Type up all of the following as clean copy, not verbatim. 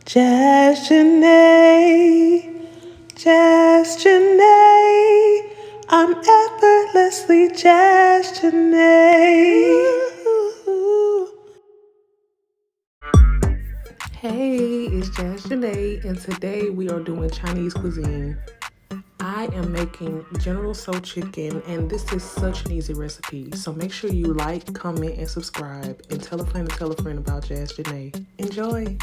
Just Janae, just Janae, I'm effortlessly just Janae. Hey, it's Just Janae, and today we are doing Chinese cuisine. I am making General Tso chicken, and this is such an easy recipe. So make sure you like, comment, and subscribe, and tell a friend about Just Janae. Enjoy!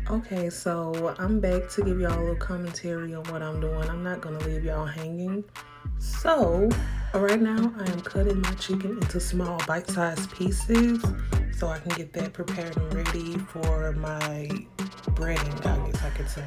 Okay, so I'm back to give y'all a little commentary on what I'm doing. I'm not gonna leave y'all hanging. So right now I am cutting my chicken into small bite-sized pieces so I can get that prepared and ready for my breading, I guess I could say.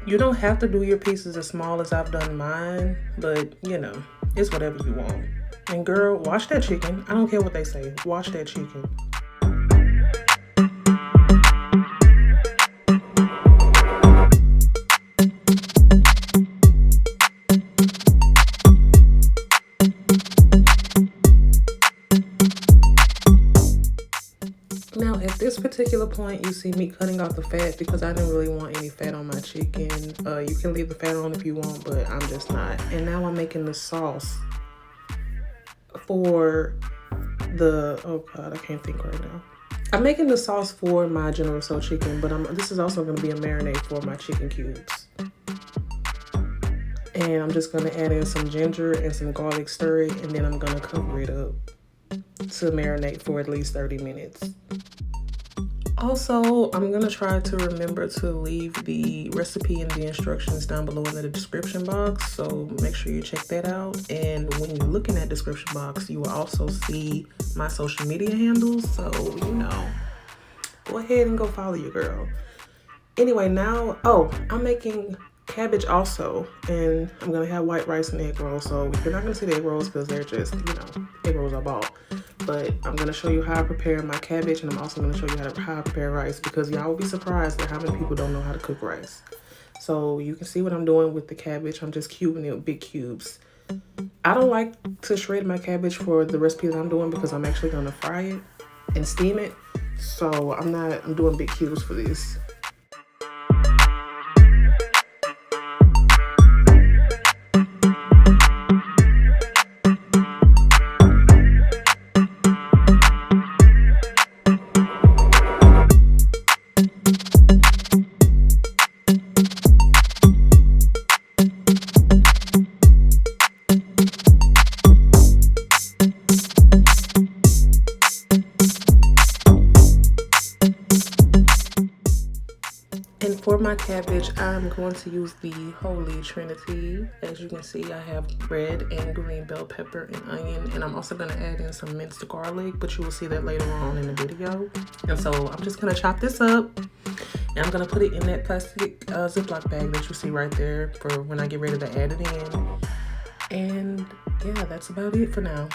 You don't have to do your pieces as small as I've done mine, but you know, it's whatever you want. And girl, wash that chicken. I don't care what they say. Wash that chicken. Now, at this particular point, you see me cutting off the fat because I didn't really want any fat on my chicken. You can leave the fat on if you want, but I'm just not. And now I'm making the sauce for the, oh God, I can't think right now. I'm making the sauce for my General Tso chicken, but this is also going to be a marinade for my chicken cubes. And I'm just going to add in some ginger and some garlic, stir it, and then I'm going to cover it up to marinate for at least 30 minutes. Also, I'm gonna try to remember to leave the recipe and the instructions down below in the description box, so make sure you check that out. And when you look in that description box, you will also see my social media handles, so you know, go ahead and go follow your girl. Anyway, now, I'm making cabbage also, and I'm gonna have white rice and egg rolls. So you're not gonna see the egg rolls because they're just, you know, egg rolls I bought. But I'm gonna show you how I prepare my cabbage, and I'm also gonna show you how I prepare rice, because y'all will be surprised at how many people don't know how to cook rice. So you can see what I'm doing with the cabbage. I'm just cubing it with big cubes. I don't like to shred my cabbage for the recipe that I'm doing because I'm actually gonna fry it and steam it. So I'm doing big cubes for this. And for my cabbage, I'm going to use the Holy Trinity. As you can see, I have red and green bell pepper and onion. And I'm also going to add in some minced garlic, but you will see that later on in the video. And so I'm just going to chop this up. And I'm going to put it in that plastic Ziploc bag that you see right there for when I get ready to add it in. And yeah, that's about it for now.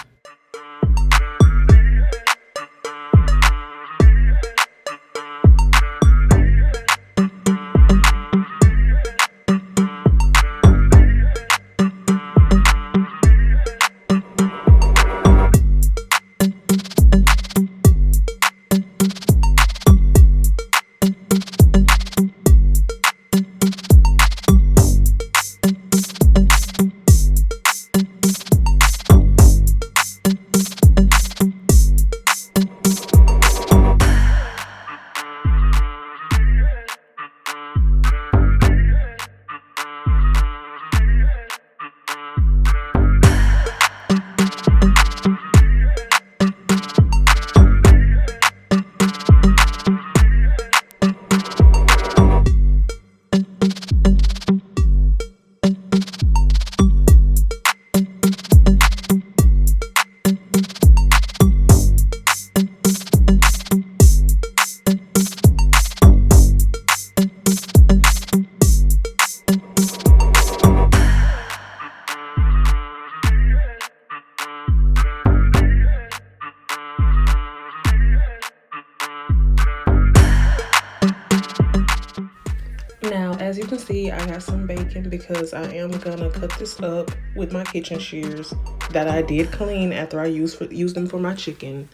As you can see, I got some bacon because I am gonna cut this up with my kitchen shears that I did clean after I used them for my chicken.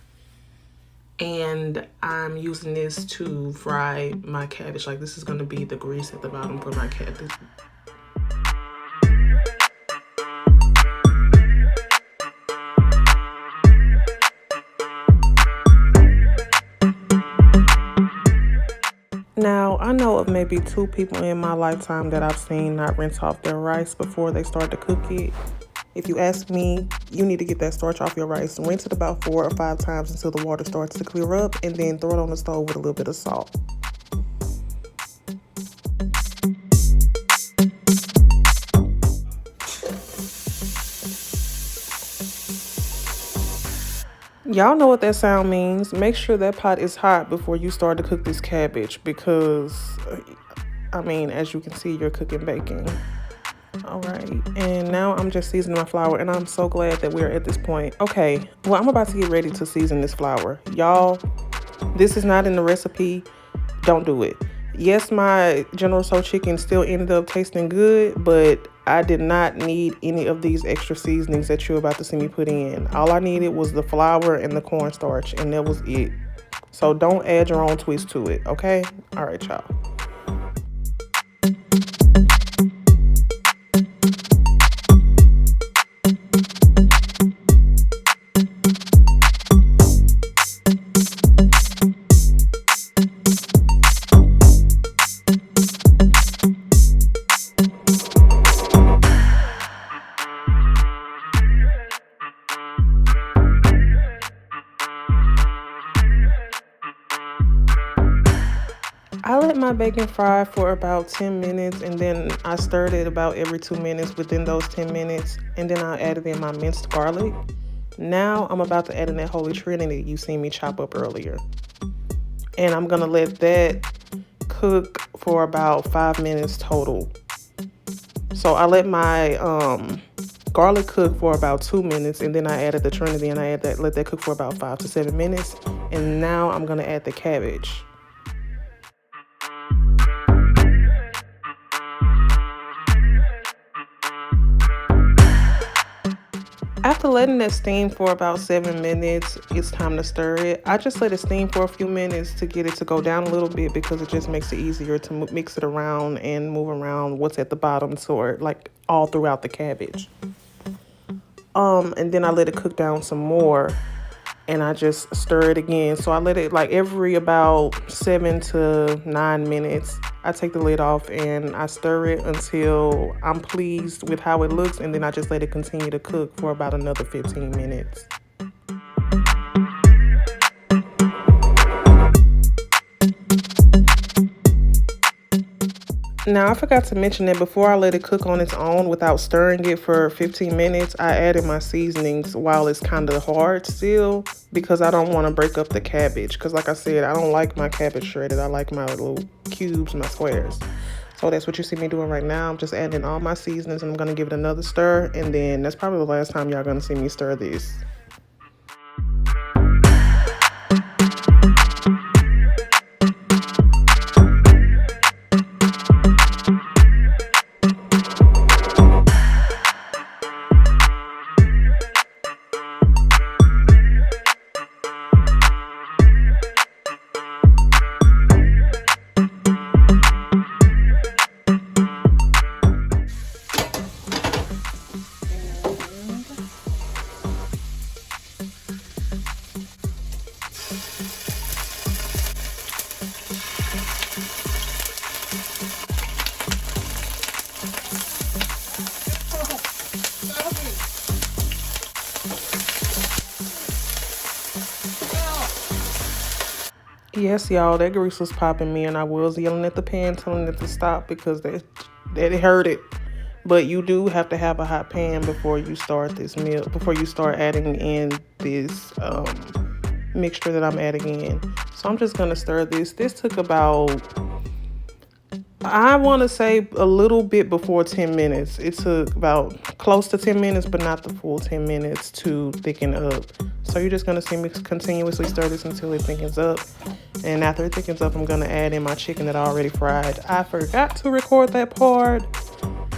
And I'm using this to fry my cabbage. Like, this is gonna be the grease at the bottom for my cabbage. Now, I know of maybe 2 people in my lifetime that I've seen not rinse off their rice before they start to cook it. If you ask me, you need to get that starch off your rice. Rinse it about 4 or 5 times until the water starts to clear up, and then throw it on the stove with a little bit of salt. Y'all know what that sound means. Make sure that pot is hot before you start to cook this cabbage because, I mean, as you can see, you're cooking bacon. All right, and now I'm just seasoning my flour, and I'm so glad that we're at this point. Okay, well, I'm about to get ready to season this flour. Y'all, this is not in the recipe. Don't do it. Yes, my General Tso chicken still ended up tasting good, but I did not need any of these extra seasonings that you're about to see me put in. All I needed was the flour and the cornstarch, and that was it. So don't add your own twist to it, okay? All right, y'all. I let my bacon fry for about 10 minutes, and then I stirred it about every 2 minutes within those 10 minutes, and then I added in my minced garlic. Now I'm about to add in that Holy Trinity you seen me chop up earlier. And I'm gonna let that cook for about 5 minutes total. So I let my garlic cook for about 2 minutes, and then I added the Trinity, and I let that cook for about 5 to 7 minutes. And now I'm gonna add the cabbage. After letting that steam for about 7 minutes, it's time to stir it. I just let it steam for a few minutes to get it to go down a little bit because it just makes it easier to mix it around and move around what's at the bottom, so like all throughout the cabbage. And then I let it cook down some more, and I just stir it again. So I let it like every about 7 to 9 minutes. I take the lid off and I stir it until I'm pleased with how it looks, and then I just let it continue to cook for about another 15 minutes. Now, I forgot to mention that before I let it cook on its own without stirring it for 15 minutes, I added my seasonings while it's kind of hard still because I don't want to break up the cabbage. Because like I said, I don't like my cabbage shredded. I like my little cubes, my squares. So that's what you see me doing right now. I'm just adding all my seasonings, and I'm going to give it another stir. And then that's probably the last time y'all going to see me stir this. Yes, y'all, that grease was popping me, and I was yelling at the pan, telling it to stop because that hurt it. But you do have to have a hot pan before you start this meal, before you start adding in this mixture that I'm adding in. So I'm just gonna stir this. This took about, I want to say a little bit before 10 minutes. It took about close to 10 minutes, but not the full 10 minutes to thicken up. So So you're just going to see me continuously stir this until it thickens up. And after it thickens up, I'm going to add in my chicken that I already fried. I forgot to record that part.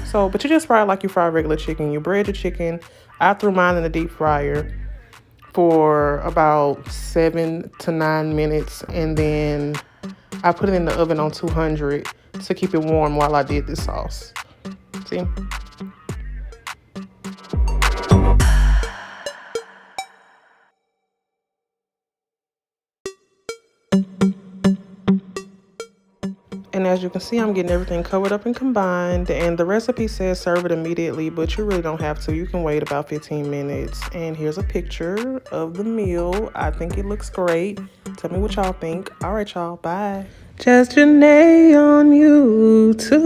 So, but you just fry it like you fry regular chicken. You bread your chicken. I threw mine in the deep fryer for about 7 to 9 minutes. And then I put it in the oven on 200 to keep it warm while I did this sauce. See? And as you can see, I'm getting everything covered up and combined. And the recipe says serve it immediately, but you really don't have to. You can wait about 15 minutes. And here's a picture of the meal. I think it looks great. Tell me what y'all think. All right, y'all. Bye. Just Janae on YouTube.